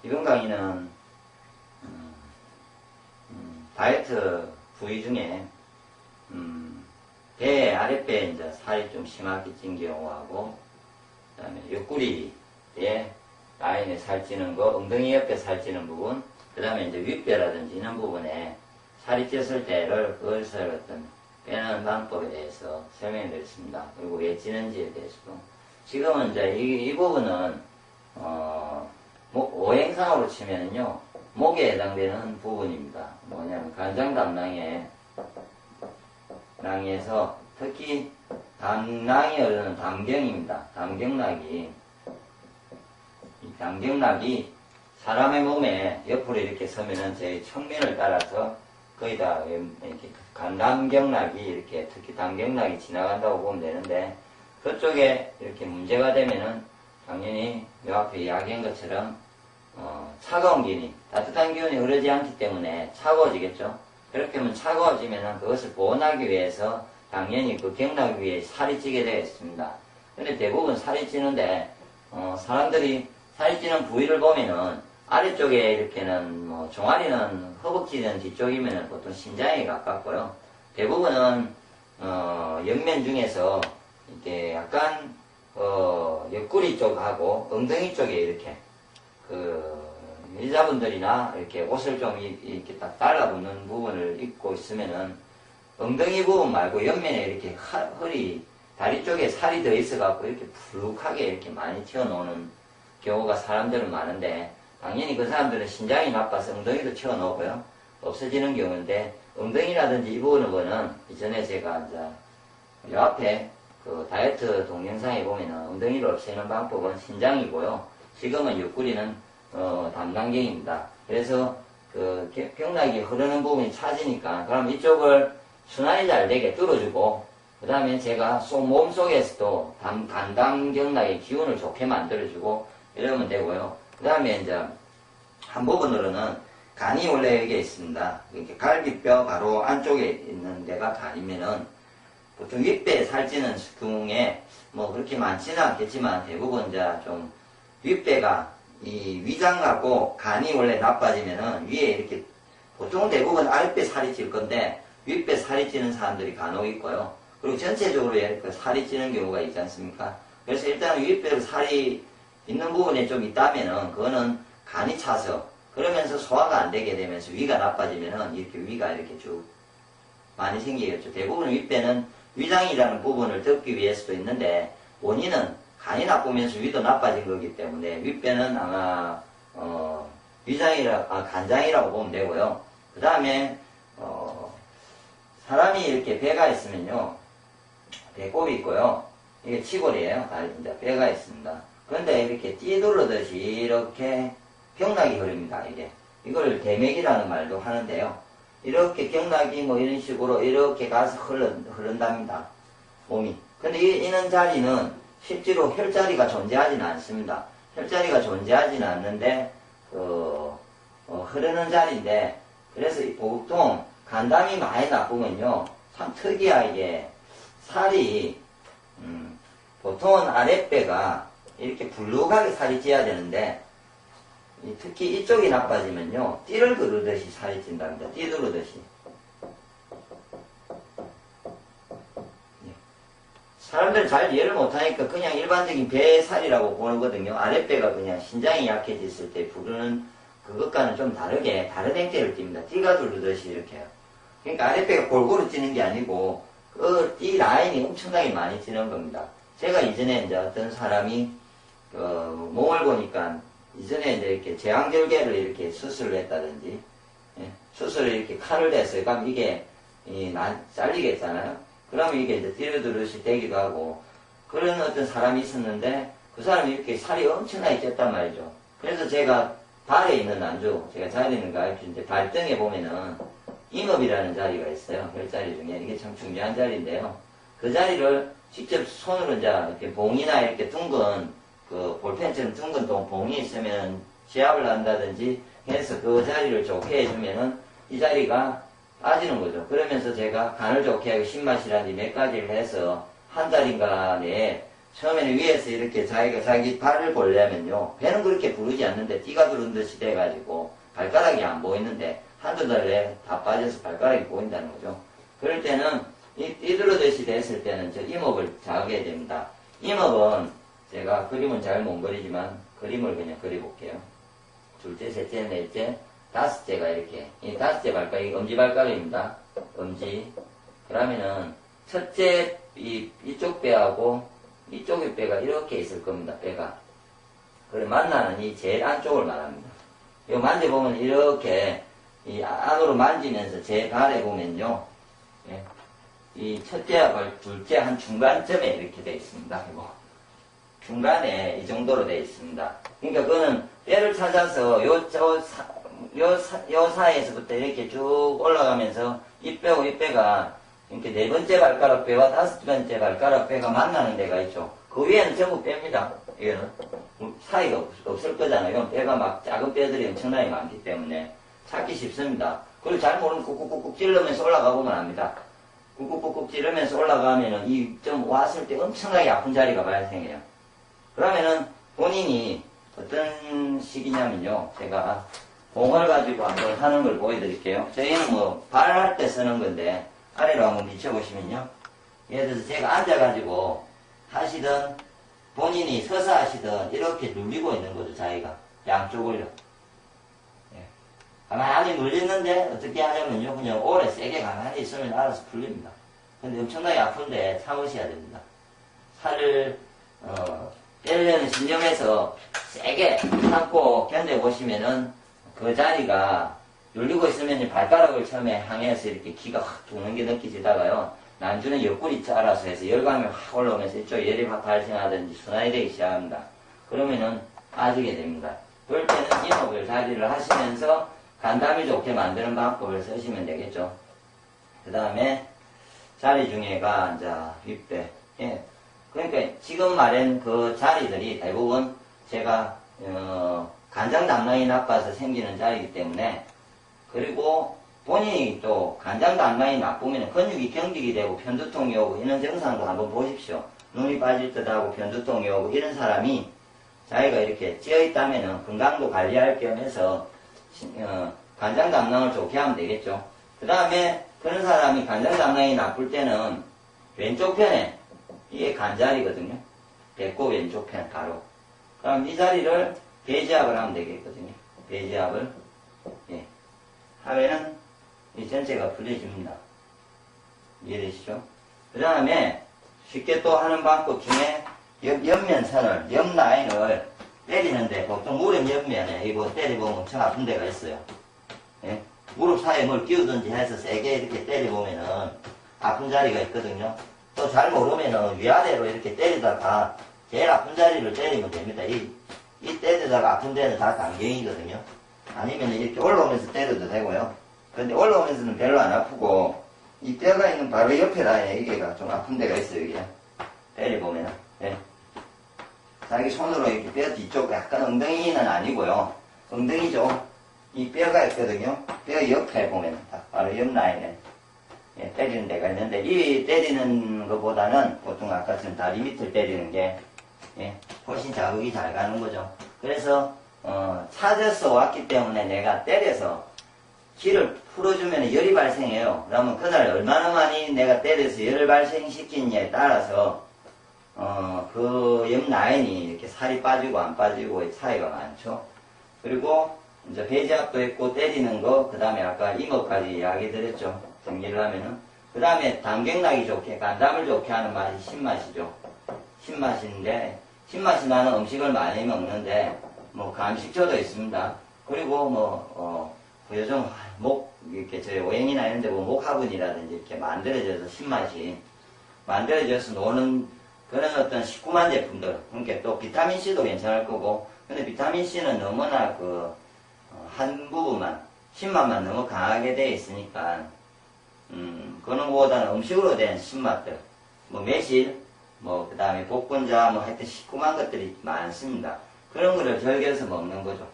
이번 강의는 다이어트 부위 중에 배 아랫배에 이제 살이 좀 심하게 찐 경우하고, 그 다음에 옆구리에 라인에 살찌는 거, 엉덩이 옆에 살찌는 부분, 그 다음에 이제 윗배라든지 이런 부분에 살이 쪘을 때를 그것을 어떤 빼는 방법에 대해서 설명해 드렸습니다. 그리고 왜 찌는지에 대해서도. 지금은 이제 이 부분은 오행상으로 치면은요, 목에 해당되는 부분입니다. 뭐냐면 간장 담낭에서 특히 담낭이 흐르는 담경입니다. 담경락이, 이 담경락이 사람의 몸에 옆으로 이렇게 서면은 제 측면을 따라서 거의 다 이렇게 담경락이 이렇게 특히 담경락이 지나간다고 보면 되는데, 그쪽에 이렇게 문제가 되면은 당연히 요 앞에 이야기한 것처럼 차가운 기운이, 따뜻한 기운이 흐르지 않기 때문에 차가워지겠죠. 그렇게 하면 차가워지면은 그것을 보온하기 위해서 당연히 그 경락 위에 살이 찌게 되겠습니다. 근데 대부분 살이 찌는데, 사람들이 살이 찌는 부위를 보면은 아래쪽에 이렇게는 종아리는 허벅지는 뒤쪽이면은 보통 심장에 가깝고요. 대부분은 옆면 중에서 이렇게 약간 옆구리 쪽하고 엉덩이 쪽에 이렇게 여자분들이나 이렇게 옷을 좀 이렇게 딱 달라붙는 부분을 입고 있으면은 엉덩이 부분 말고 옆면에 이렇게 허리, 다리 쪽에 살이 더 있어갖고 이렇게 푸룩하게 이렇게 많이 튀어나오는 경우가 사람들은 많은데, 당연히 그 사람들은 신장이 나빠서 엉덩이도 튀어나오고요. 없어지는 경우인데, 엉덩이라든지 이 부분은 이전에 제가 이제 요 앞에 그 다이어트 동영상에 보면은 엉덩이를 없애는 방법은 신장이고요. 지금은 옆구리는 담낭경입니다. 그래서 그 경락이 흐르는 부분이 차지니까, 그럼 이쪽을 순환이 잘 되게 뚫어주고, 그 다음에 제가 몸속에서도 간담경락의 기운을 좋게 만들어주고 이러면 되고요. 그 다음에 이제 한 부분으로는 간이 원래 여기에 있습니다. 이렇게 갈비뼈 바로 안쪽에 있는 데가 간이면은 보통 윗배에 살찌는 경우에 뭐 그렇게 많지는 않겠지만 대부분 이제 좀 윗배가 이 위장하고 간이 원래 나빠지면은 위에 이렇게 보통 대부분 아랫배 살이 찔 건데 윗배 살이 찌는 사람들이 간혹 있고요. 그리고 전체적으로 이렇게 살이 찌는 경우가 있지 않습니까? 그래서 일단 윗배로 살이 있는 부분에 좀 있다면은 그거는 간이 차서 그러면서 소화가 안 되게 되면서 위가 나빠지면은 이렇게 위가 이렇게 쭉 많이 생기겠죠. 대부분 윗배는 위장이라는 부분을 덮기 위해서도 있는데 원인은 간이 나쁘면서 위도 나빠진 거기 때문에 윗배는 아마 간장이라고 보면 되고요. 그 다음에 사람이 이렇게 배가 있으면요, 배꼽이 있고요. 이게 치골이에요. 이제 배가 있습니다. 그런데 이렇게 띠두르듯이 이렇게 경락이 흐릅니다. 이걸 대맥이라는 말도 하는데요. 이렇게 경락이 뭐 이런 식으로 이렇게 가서 흐른답니다. 몸이. 근데 이런 자리는 실제로 혈자리가 존재하지는 않습니다. 혈자리가 존재하지는 않는데 흐르는 자리인데, 그래서 보통 간담이 많이 나쁘면요, 참 특이하게 살이 보통은 아랫배가 이렇게 불룩하게 살이 찌어야 되는데 특히 이쪽이 나빠지면요, 띠를 두르듯이 살이 찐답니다. 띠 두르듯이. 사람들은 잘 이해를 못하니까 그냥 일반적인 배살이라고 보거든요. 아랫배가 그냥 신장이 약해졌을 때 부르는 그것과는 좀 다르게 다른 행태를 띱니다. 띠가 두르듯이 이렇게요. 그러니까 아랫배가 골고루 찌는 게 아니고 그 띠 라인이 엄청나게 많이 찌는 겁니다. 제가 이전에 이제 어떤 사람이 몸을 보니까 이전에 이제 이렇게 제왕절개를 이렇게 수술을 했다든지, 수술을 이렇게 칼을 댔어요. 그럼 이게 잘리겠잖아요. 그러면 이게 이제 띠르드릇이 되기도 하고, 그런 어떤 사람이 있었는데 그 사람이 이렇게 살이 엄청나게 쪘단 말이죠. 그래서 제가 발에 있는 안주, 제가 잘 있는 거 알려주는데 발등에 보면은 임업이라는 자리가 있어요. 혈자리 중에. 이게 참 중요한 자리인데요. 그 자리를 직접 손으로 이제 이렇게 봉이나 이렇게 둥근 볼펜처럼 둥근 봉이 있으면 시합을 한다든지 해서 그 자리를 좋게 해주면은 이 자리가 빠지는 거죠. 그러면서 제가 간을 좋게 하고 신맛이라든지 몇 가지를 해서 한 달인가 내에 처음에는 위에서 이렇게 자기가 자기 발을 보려면요. 배는 그렇게 부르지 않는데 띠가 두른 듯이 돼가지고 발가락이 안 보이는데 한두 달 내에 다 빠져서 발가락이 보인다는 거죠. 그럴 때는 띠두르듯이 됐을 때는 저 이목을 자극해야 됩니다. 이목은 제가 그림은 잘 못 그리지만 그림을 그냥 그려볼게요. 둘째, 셋째, 넷째, 다섯째가 이렇게 이 다섯째 발가락이 엄지발가락입니다. 엄지. 그러면은 첫째 이쪽 배하고 이쪽의 배가 이렇게 있을 겁니다. 배가. 그래 만나는 이 제일 안쪽을 말합니다. 이거 만져보면 이렇게 이 안으로 만지면서 제 발에 보면요. 예, 이 첫째하고 둘째 한 중간점에 이렇게 되어 있습니다. 이거. 중간에 이 정도로 되어 있습니다. 그러니까 그거는 뼈를 찾아서 요 사이에서부터 이렇게 쭉 올라가면서 이 뼈고 이 뼈가 이렇게 네 번째 발가락 뼈와 다섯 번째 발가락 뼈가 만나는 데가 있죠. 그 위에는 전부 뼈입니다. 이거는 사이가 없을 거잖아요. 이건 뼈가 막 작은 뼈들이 엄청나게 많기 때문에 찾기 쉽습니다. 그리고 잘 모르면 꾹꾹꾹꾹 찔러면서 올라가 보면 압니다. 꾹꾹꾹꾹 찌르면서 올라가면은 이 좀 왔을 때 엄청나게 아픈 자리가 발생해요. 그러면은 본인이 어떤 식이냐면요. 제가 봉을 가지고 한번 하는 걸 보여드릴게요. 저희는 뭐 발할 때 쓰는 건데 아래로 한번 미쳐보시면요. 예를 들어서 제가 앉아가지고 하시던 본인이 서서 하시던 이렇게 눌리고 있는 거죠. 자기가 양쪽을요. 예. 가만히 눌리는데 어떻게 하냐면요. 그냥 오래 세게 가만히 있으면 알아서 풀립니다. 근데 엄청나게 아픈데 참으셔야 됩니다. 살을 빼려는 신념에서 세게 참고 견뎌보시면은 그 자리가 눌리고 있으면 발가락을 처음에 향해서 이렇게 기가 확 도는 게 느껴지다가요. 난주는 옆구리 짜라서 해서 열감이 확 올라오면서 이쪽 열이 확 발생하든지 순환이 되기 시작합니다. 그러면은 빠지게 됩니다. 그럴 때는 이목을 자리를 하시면서 간담이 좋게 만드는 방법을 쓰시면 되겠죠. 그 다음에 자리 중에가 이제 윗배. 예. 그러니까 지금 말한 그 자리들이 대부분 제가 간장담낭이 나빠서 생기는 자리이기 때문에 그리고 본인이 또 간장담낭이 나쁘면 근육이 경직이 되고 편두통이 오고 이런 증상도 한번 보십시오. 눈이 빠질 듯 하고 편두통이 오고 이런 사람이 자기가 이렇게 찌어있다면 건강도 관리할 겸해서 간장담낭을 좋게 하면 되겠죠. 그 다음에 그런 사람이 간장담낭이 나쁠 때는 왼쪽 편에 이게 간자리거든요. 배꼽 왼쪽 편 바로. 그럼 이 자리를 배지압을 하면 되겠거든요. 배지압을. 예. 하면은 이 전체가 풀려집니다. 이해되시죠? 그 다음에 쉽게 또 하는 방법 중에 옆면선을, 옆 라인을 때리는데 보통 무릎 옆면에 이거 때려보면 엄청 아픈 데가 있어요. 예? 무릎 사이에 뭘 끼우든지 해서 세게 이렇게 때려보면은 아픈 자리가 있거든요. 또 잘 모르면은 위아래로 이렇게 때리다가 제일 아픈 자리를 때리면 됩니다. 이 때리다가 아픈 데는 다 간경이거든요. 아니면 이렇게 올라오면서 때려도 되고요. 근데 올라오면서는 별로 안 아프고 이 뼈가 있는 바로 옆에 라인에 이게가 좀 아픈 데가 있어요. 이게 때려보면은. 네. 자기 손으로 이렇게 뼈 뒤쪽 약간 엉덩이는 아니고요. 엉덩이죠. 이 뼈가 있거든요. 뼈 옆에 보면 딱 바로 옆 라인에 예, 때리는 데가 있는데 이 때리는 것보다는 보통 아까처럼 다리 밑을 때리는 게 예, 훨씬 자극이 잘 가는 거죠. 그래서 찾아서 왔기 때문에 내가 때려서 기를 풀어주면 열이 발생해요. 그러면 그날 얼마나 많이 내가 때려서 열을 발생시키느냐에 따라서 그 옆 라인이 이렇게 살이 빠지고 안 빠지고의 차이가 많죠. 그리고 이제 배지압도 있고 때리는 거, 그 다음에 아까 이목까지 이야기 드렸죠. 정리를 하면은. 그 다음에 담경락이 좋게, 간담을 좋게 하는 맛이 신맛이죠. 신맛인데, 신맛이 나는 음식을 많이 먹는데, 뭐, 감식초도 있습니다. 그리고 요즘 이렇게 저희 오행이나 이런 데 목 화분이라든지 이렇게 만들어져서 신맛이 만들어져서 노는 그런 어떤 시큼한 제품들. 그러니까 또 비타민C도 괜찮을 거고, 근데 비타민C는 너무나 한 부분만, 신맛만 너무 강하게 되어 있으니까, 그런 거보다는 음식으로 된 신맛들, 매실, 그 다음에 복분자, 하여튼 시큼한 것들이 많습니다. 그런 거를 즐겨서 먹는 거죠.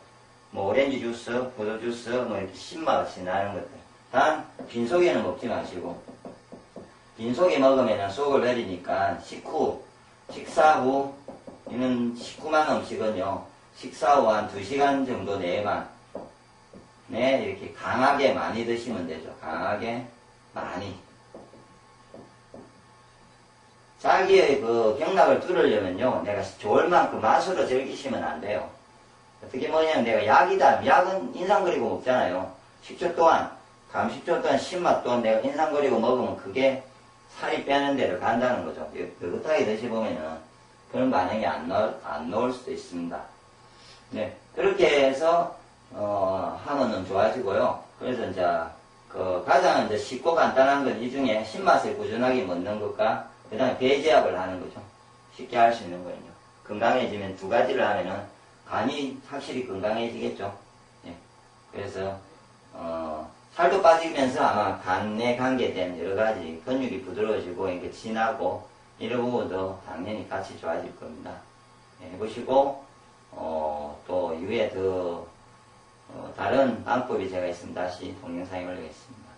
오렌지 주스, 포도 주스, 이렇게 신맛이 나는 것들. 단, 빈속에는 먹지 마시고, 빈속에 먹으면 속을 내리니까 식후, 식사 후, 이는 시큼한 음식은요, 식사 후 한 2시간 정도 내에만, 네, 이렇게 강하게 많이 드시면 되죠. 강하게 많이. 자기의 그 경락을 뚫으려면요, 내가 좋을 만큼 맛으로 즐기시면 안 돼요. 어떻게 뭐냐면 내가 약이다. 약은 인상 그리고 먹잖아요. 식초 또한, 감식초 또한 신맛 또한 내가 인상 그리고 먹으면 그게 살이 빼는 데를 간다는 거죠. 느긋하게 드셔보면은 그런 반응이 안 나올 수도 있습니다. 네. 그렇게 해서, 하면은 좋아지고요. 그래서 이제, 가장 이제 쉽고 간단한 건 이 중에 신맛을 꾸준하게 먹는 것과 그 다음에 배제압을 하는 거죠. 쉽게 할 수 있는 거는요. 건강해지면 2가지를 하면은 간이 확실히 건강해지겠죠. 예. 그래서, 살도 빠지면서 아마 간에 관계된 여러 가지 근육이 부드러워지고, 이렇게 진하고, 이런 부분도 당연히 같이 좋아질 겁니다. 예, 해보시고, 또 이후에 더, 다른 방법이 제가 있으면 다시 동영상에 올리겠습니다.